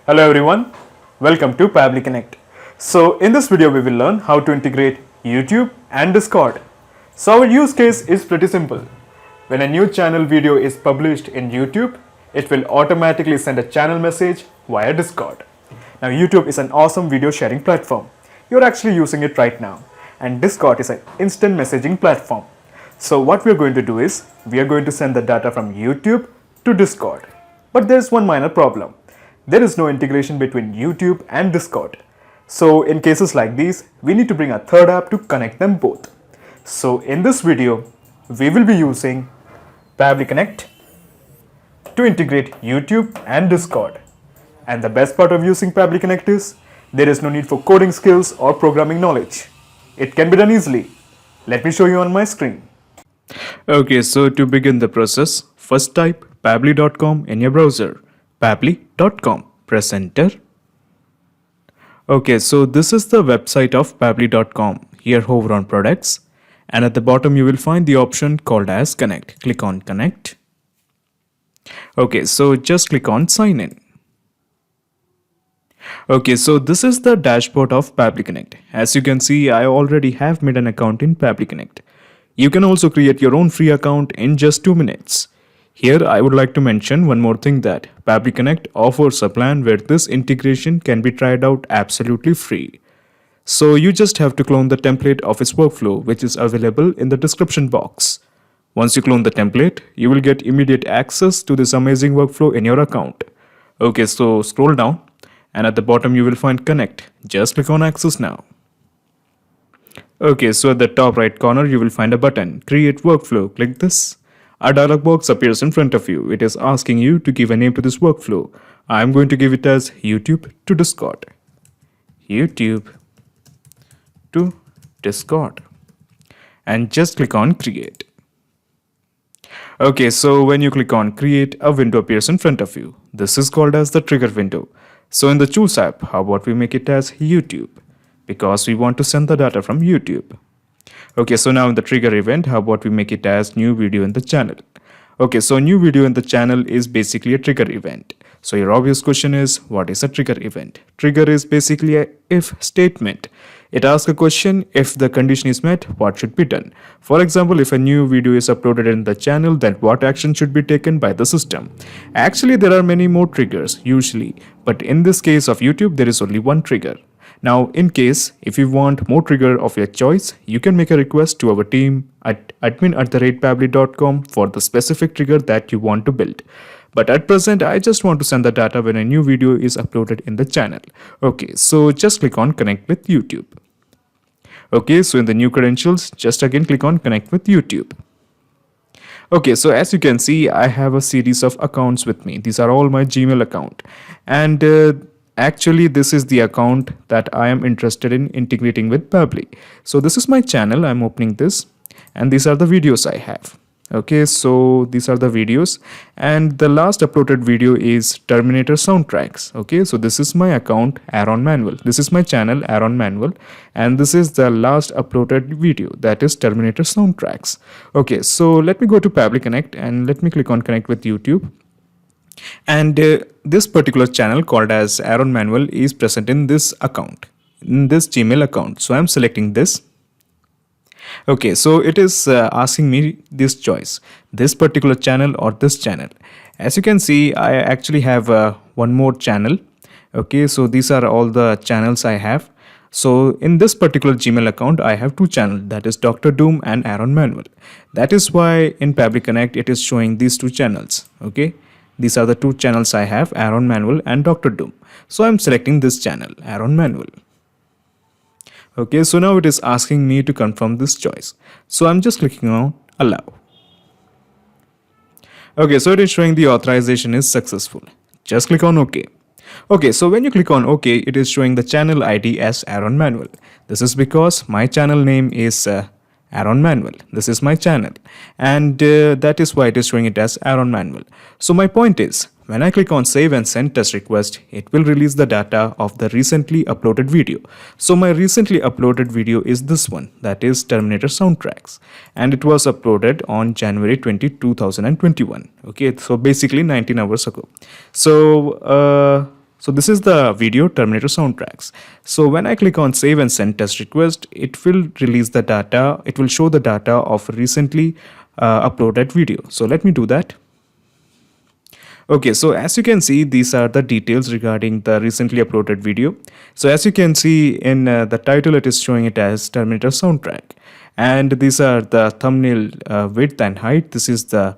Hello everyone, welcome to Pabbly Connect. So in this video we will learn how to integrate YouTube and Discord. So our use case is pretty simple. When a new channel video is published in YouTube, it will automatically send a channel message via Discord. Now YouTube is an awesome video sharing platform. You're actually using it right now, and Discord is an instant messaging platform. So what we're going to do is, we are going to send the data from YouTube to Discord. But there's one minor problem. There is no integration between YouTube and Discord. So in cases like these, we need to bring a third app to connect them both. So in this video, we will be using Pabbly Connect to integrate YouTube and Discord. And the best part of using Pabbly Connect is, there is no need for coding skills or programming knowledge. It can be done easily. Let me show you on my screen. Okay, so to begin the process, first type pabbly.com in your browser. Pabbly.com. Press enter. Okay, so this is the website of pabbly.com. Here hover on products, and at the bottom you will find the option called as connect. Click on connect. Okay, so just click on sign in. Okay, so this is the dashboard of Pabbly Connect. As you can see, I already have made an account in Pabbly Connect. You can also create your own free account in just 2 minutes. Here I would like to mention one more thing, that Pabbly Connect offers a plan where this integration can be tried out absolutely free. So you just have to clone the template of its workflow, which is available in the description box. Once you clone the template, you will get immediate access to this amazing workflow in your account. Okay, so scroll down, and at the bottom you will find connect. Just click on access now. Okay, so at the top right corner you will find a button, create workflow. Click this. A dialog box appears in front of you. It is asking you to give a name to this workflow. I am going to give it as YouTube to Discord. YouTube to Discord. And just click on create. Okay, so when you click on create, a window appears in front of you. This is called as the trigger window. So in the choose app, how about we make it as YouTube? Because we want to send the data from YouTube. Okay, so now in the trigger event, how about we make it as new video in the channel? Okay, so new video in the channel is basically a trigger event. So your obvious question is, what is a trigger event? Trigger is basically a if statement. It asks a question, if the condition is met, what should be done? For example, if a new video is uploaded in the channel, then what action should be taken by the system? Actually, there are many more triggers usually, but in this case of YouTube, there is only one trigger. Now, in case if you want more trigger of your choice, you can make a request to our team at admin@pabbly.com for the specific trigger that you want to build. But at present, I just want to send the data when a new video is uploaded in the channel. Okay, so just click on connect with YouTube. Okay, so in the new credentials, just again click on connect with YouTube. Okay, so as you can see, I have a series of accounts with me. These are all my Gmail account. And actually, this is the account that I am interested in integrating with Pabbly. So this is my channel. I'm opening this, and these are the videos I have. Okay, so these are the videos, and the last uploaded video is Terminator soundtracks. Okay, so this is my account, Aaron Manuel. This is my channel, Aaron Manuel, and this is the last uploaded video, that is Terminator soundtracks. Okay, so let me go to Pabbly Connect and let me click on connect with YouTube. And this particular channel called as Aaron Manuel is present in this account, in this Gmail account. So I'm selecting this. Okay, so it is asking me this choice, this particular channel or this channel. As you can see, I actually have one more channel. Okay, so these are all the channels I have. So in this particular Gmail account, I have two channels, that is Dr. Doom and Aaron Manuel. That is why in Pabbly Connect, it is showing these two channels. Okay, these are the two channels I have, Aaron Manuel and Dr. Doom. So I'm selecting this channel, Aaron Manuel. Okay, so now it is asking me to confirm this choice. So I'm just clicking on allow. Okay, so it is showing the authorization is successful. Just click on OK. Okay, so when you click on OK, it is showing the channel ID as Aaron Manuel. This is because my channel name is Aaron Manuel. This is my channel, and that is why it is showing it as Aaron Manuel. So my point is, when I click on save and send test request, it will release the data of the recently uploaded video. So my recently uploaded video is this one, that is Terminator soundtracks, and it was uploaded on January 20, 2021. Okay, so basically 19 hours ago. So So this is the video Terminator soundtracks. So when I click on save and send test request, it will release the data. It will show the data of recently uploaded video. So let me do that. Okay, so as you can see, these are the details regarding the recently uploaded video. So as you can see in the title, it is showing it as Terminator soundtrack. And these are the thumbnail width and height. This is the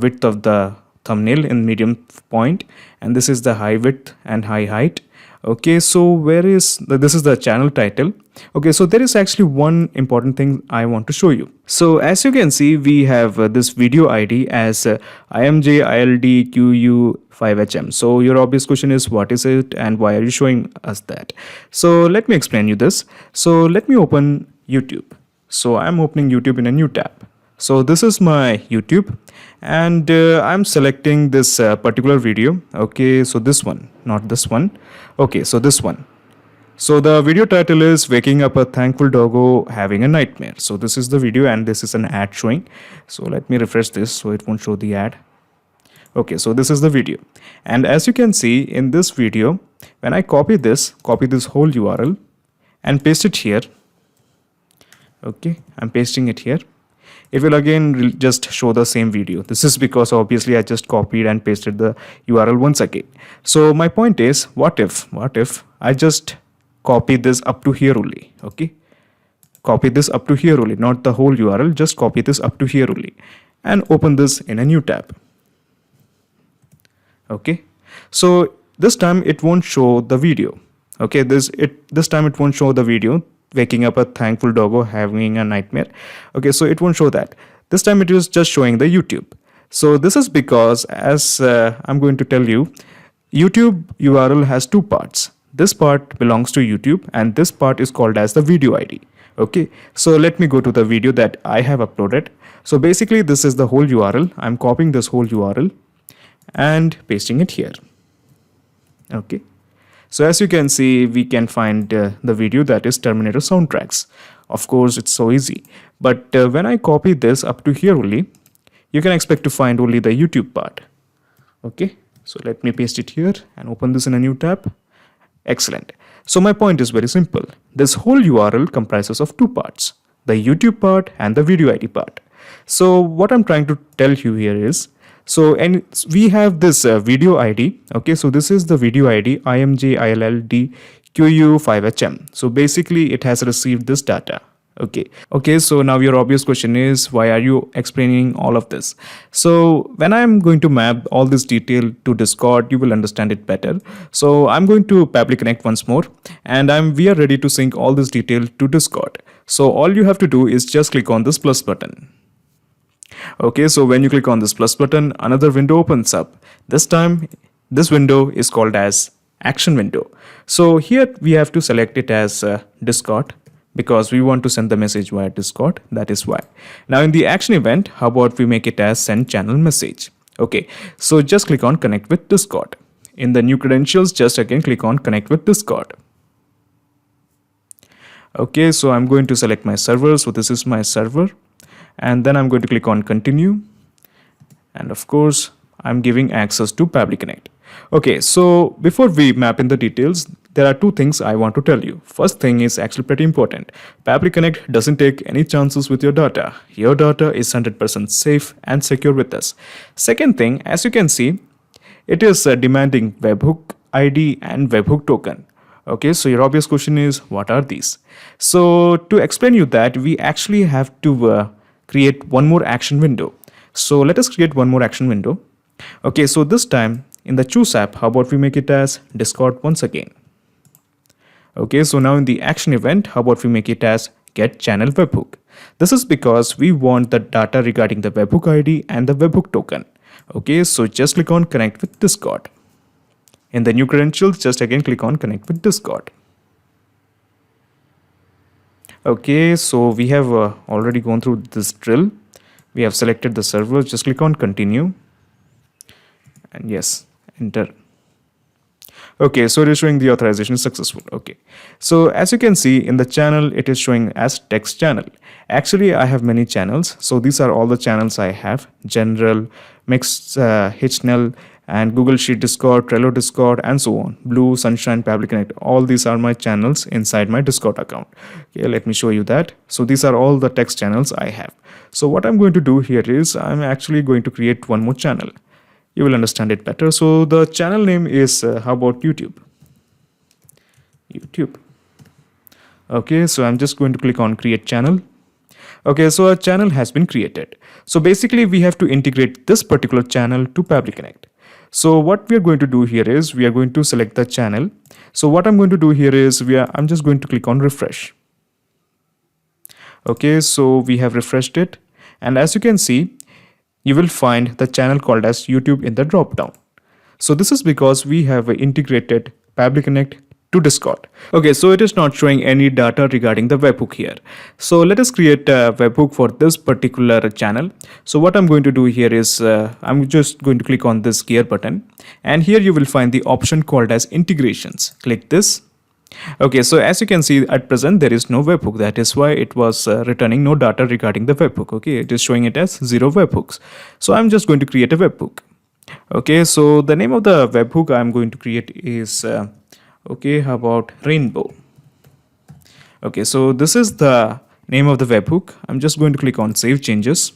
width of the thumbnail in medium point, and this is the high width and high height. Okay, so where is this is the channel title. Okay, so there is actually one important thing I want to show you. So as you can see, we have this video ID as IMJILDQU5HM. So your obvious question is, what is it and why are you showing us that? So let me explain you this. So let me open YouTube. So I'm opening YouTube in a new tab. So this is my YouTube, and I'm selecting this particular video. Okay, so this one, not this one. Okay, so this one. So the video title is Waking Up a Thankful Doggo Having a Nightmare. So this is the video and this is an ad showing. So let me refresh this so it won't show the ad. Okay, so this is the video. And as you can see in this video, when I copy this whole URL and paste it here. Okay, I'm pasting it here. It will again just show the same video. This is because obviously I just copied and pasted the URL once again. So my point is, what if I just copy this up to here only? Okay, copy this up to here only, not the whole URL, just copy this up to here only and open this in a new tab. Okay, so this time it won't show the video. Okay, this time it won't show the video, Waking Up a Thankful Doggo Having a Nightmare. Okay, so it won't show that. This time it is just showing the YouTube. So this is because, as I'm going to tell you, YouTube URL has two parts. This part belongs to YouTube and this part is called as the video ID. Okay, so let me go to the video that I have uploaded. So basically this is the whole URL. I'm copying this whole URL and pasting it here. Okay. So as you can see, we can find the video that is Terminator soundtracks. Of course, it's so easy. But when I copy this up to here only, you can expect to find only the YouTube part. Okay, so let me paste it here and open this in a new tab. Excellent. So my point is very simple. This whole URL comprises of two parts, the YouTube part and the video ID part. So what I'm trying to tell you here is, so and we have this video ID. Okay, so this is the video ID IMJILLDQU5HM. So basically it has received this data. Okay, so now your obvious question is, why are you explaining all of this? So when I'm going to map all this detail to Discord, you will understand it better. So I'm going to Pabbly Connect once more, and we are ready to sync all this detail to Discord. So all you have to do is just click on this plus button. Okay, so when you click on this plus button, another window opens up. This time, this window is called as action window. So here we have to select it as Discord because we want to send the message via Discord. That is why. Now in the action event, how about we make it as send channel message? Okay, so just click on connect with Discord. In the new credentials, just again click on connect with Discord. Okay, so I'm going to select my server. So this is my server. And then I'm going to click on continue, and of course I'm giving access to Pabbly Connect. Okay, so before we map in the details, there are two things I want to tell you. First thing is actually pretty important. Pabbly Connect doesn't take any chances with your data. Your data is 100% safe and secure with us. Second thing, as you can see, it is demanding webhook ID and webhook token. Okay, so your obvious question is, what are these? So to explain you that, we actually have to create one more action window. So let us create one more action window. Okay, so this time in the choose app, how about we make it as Discord once again? Okay, so now in the action event, how about we make it as get channel webhook? This is because we want the data regarding the webhook ID and the webhook token. Okay, so just click on connect with Discord. In the new credentials, just again click on connect with Discord. Okay, so we have already gone through this drill. We have selected the server. Just click on continue. And yes, enter. Okay, so it is showing the authorization is successful. Okay, so as you can see in the channel, it is showing as text channel. Actually, I have many channels. So these are all the channels I have: general, mixed, HNL, and Google Sheet Discord, Trello Discord, and so on. Blue, Sunshine, Pablo Connect. All these are my channels inside my Discord account. Okay, let me show you that. So these are all the text channels I have. So what I'm going to do here is I'm actually going to create one more channel. You will understand it better. So the channel name is how about YouTube? YouTube. Okay, so I'm just going to click on create channel. Okay, so a channel has been created. So basically we have to integrate this particular channel to Pablo Connect. So what we are going to do here is we are going to select the channel. So what I'm going to do here is I'm just going to click on refresh. Okay, so we have refreshed it, and as you can see, you will find the channel called as YouTube in the drop down. So this is because we have integrated Pablo Connect to Discord. Okay, so it is not showing any data regarding the webhook here. So let us create a webhook for this particular channel. So what I'm going to do here is I'm just going to click on this gear button, and here you will find the option called as integrations. Click this. Okay, so as you can see at present there is no webhook. That is why it was returning no data regarding the webhook. Okay, it is showing it as 0 webhooks. So I'm just going to create a webhook. Okay, so the name of the webhook I'm going to create is okay, how about Rainbow? Okay, so this is the name of the webhook. I'm just going to click on save changes.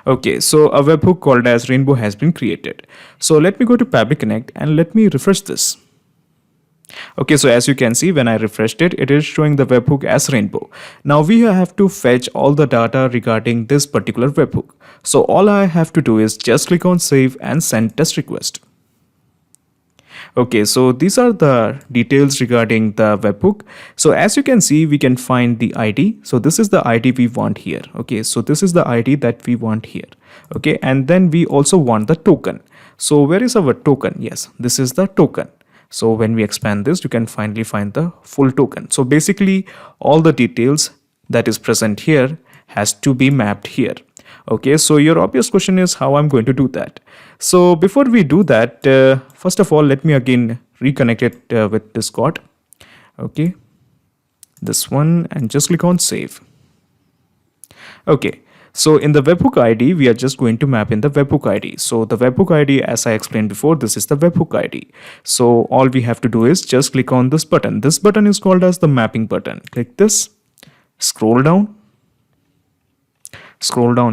Okay, so a webhook called as Rainbow has been created. So let me go to Pablo Connect and let me refresh this. Okay, so as you can see, when I refreshed it, it is showing the webhook as Rainbow. Now we have to fetch all the data regarding this particular webhook. So all I have to do is just click on save and send test request. Okay, so these are the details regarding the webhook. So as you can see, we can find the ID. So this is the ID we want here. Okay, so this is the ID that we want here. Okay, and then we also want the token. So where is our token? Yes, this is the token. So when we expand this, you can finally find the full token. So basically all the details that is present here has to be mapped here. Okay, so your obvious question is how I'm going to do that. So before we do that, first of all, let me again reconnect it with Discord. Okay, this one, and just click on save. Okay, so in the webhook ID, we are just going to map in the webhook ID. So the webhook ID, as I explained before, this is the webhook ID. So all we have to do is just click on this button. This button is called as the mapping button. Click this, scroll down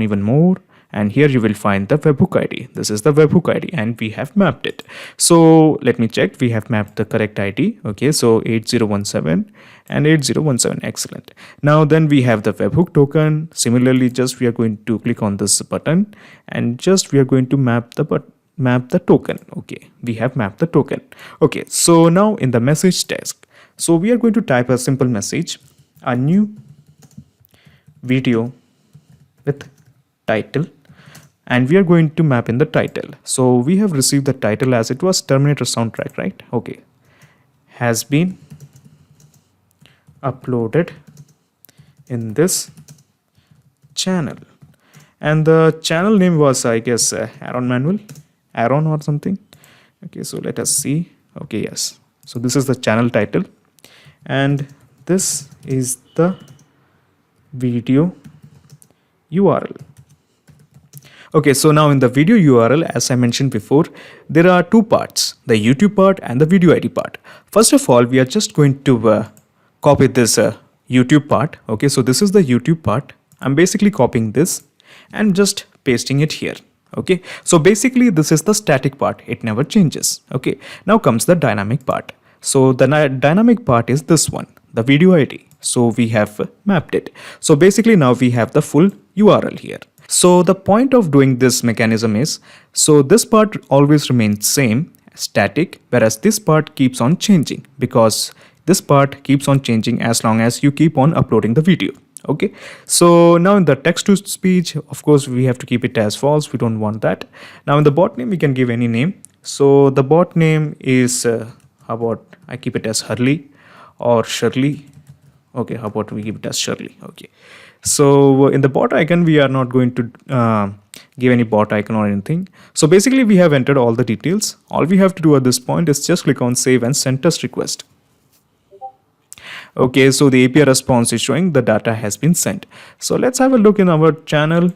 even more, and here you will find the webhook ID. This is the webhook ID, and we have mapped it. So let me check. We have mapped the correct ID. Okay, so 8017 and 8017. Excellent. Now then we have the webhook token. Similarly, just we are going to click on this button, and just we are going to map the token. Okay, we have mapped the token. Okay, so now in the message text, so we are going to type a simple message, a new video with title, and we are going to map in the title. So we have received the title as it was Terminator soundtrack, right? Okay, has been uploaded in this channel, and the channel name was, I guess, Aaron or something. Okay, so let us see. Okay, yes, so this is the channel title, and this is the video URL. Okay, so now in the video URL, as I mentioned before, there are two parts, the YouTube part and the video ID part. First of all, we are just going to copy this YouTube part. Okay, so this is the YouTube part. I'm basically copying this and just pasting it here. Okay, so basically this is the static part. It never changes. Okay, now comes the dynamic part. So the dynamic part is this one, the video ID. So we have mapped it. So basically now we have the full URL here. So the point of doing this mechanism is, so this part always remains same, static, whereas this part keeps on changing, because this part keeps on changing as long as you keep on uploading the video. Okay, so now in the text to speech, of course we have to keep it as false. We don't want that. Now in the bot name, we can give any name. So the bot name is how about I keep it as Hurley or Shirley. Okay, how about we keep it as Shirley? Okay, so in the bot icon, we are not going to give any bot icon or anything. So basically we have entered all the details. All we have to do at this point is just click on save and send test request. Okay, so the API response is showing the data has been sent. So let's have a look in our channel.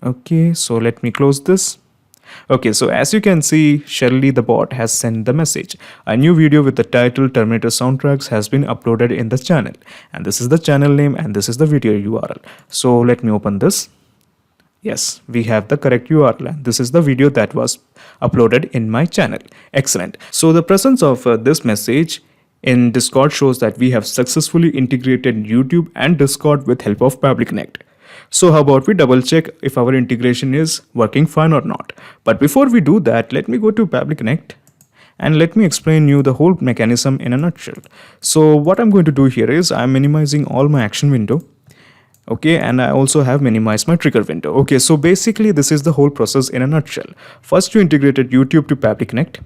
Okay, so let me close this. Okay, so as you can see, Shirley the bot has sent the message. A new video with the title Terminator Soundtracks has been uploaded in the channel. And this is the channel name and this is the video URL. So let me open this. Yes, we have the correct URL and this is the video that was uploaded in my channel. Excellent. So the presence of this message in Discord shows that we have successfully integrated YouTube and Discord with help of Pabbly Connect. So how about we double check if our integration is working fine or not. But before we do that, let me go to Pabbly Connect and let me explain you the whole mechanism in a nutshell. So what I'm going to do here is I'm minimizing all my action window. Okay, and I also have minimized my trigger window. Okay, so basically this is the whole process in a nutshell. First you integrated YouTube to Pabbly Connect.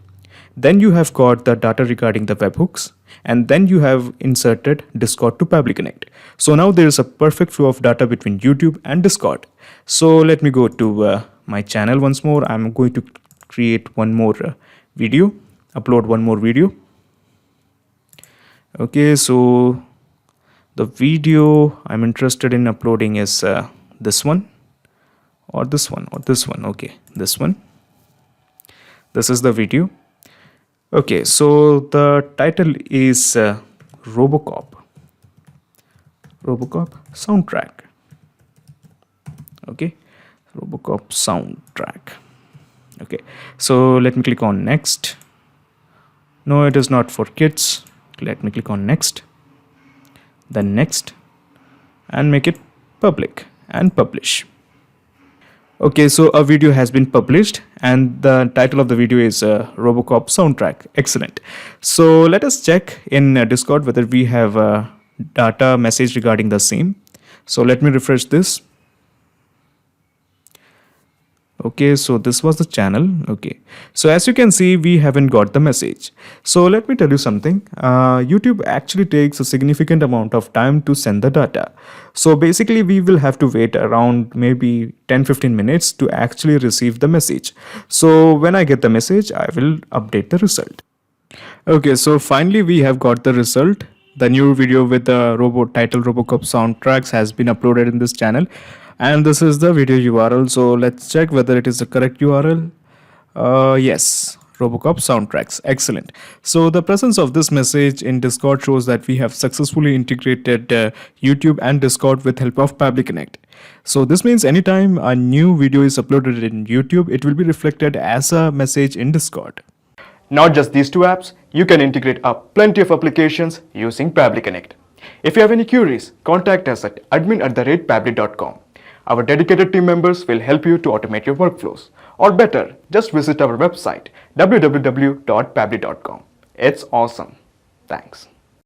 Then you have got the data regarding the webhooks, and then you have inserted Discord to Pabbly Connect. So now there is a perfect flow of data between YouTube and Discord. So let me go to my channel once more. I'm going to create one more video, upload one more video. Okay, so the video I'm interested in uploading is this one or this one or this one. Okay, this one. This is the video. Okay, so the title is Robocop soundtrack. Okay, Robocop soundtrack. Okay, so let me click on next. No, it is not for kids. Let me click on next, then next, and make it public and publish. Okay, so a video has been published and the title of the video is Robocop soundtrack. Excellent. So let us check in Discord whether we have data message regarding the same. So let me refresh this. Okay, so this was the channel. Okay, so as you can see, we haven't got the message. So let me tell you something. YouTube actually takes a significant amount of time to send the data. So basically we will have to wait around maybe 10-15 minutes to actually receive the message. So when I get the message, I will update the result. Okay, so finally we have got the result. The new video with the title Robocop soundtracks has been uploaded in this channel. And this is the video URL. So let's check whether it is the correct URL. Yes, Robocop soundtracks. Excellent. So the presence of this message in Discord shows that we have successfully integrated YouTube and Discord with help of Pabbly Connect. So this means anytime a new video is uploaded in YouTube, it will be reflected as a message in Discord. Not just these two apps, you can integrate up plenty of applications using Pabbly Connect. If you have any queries, contact us at admin@pabbly.com. Our dedicated team members will help you to automate your workflows. Or better, just visit our website www.pabbly.com. It's awesome. Thanks.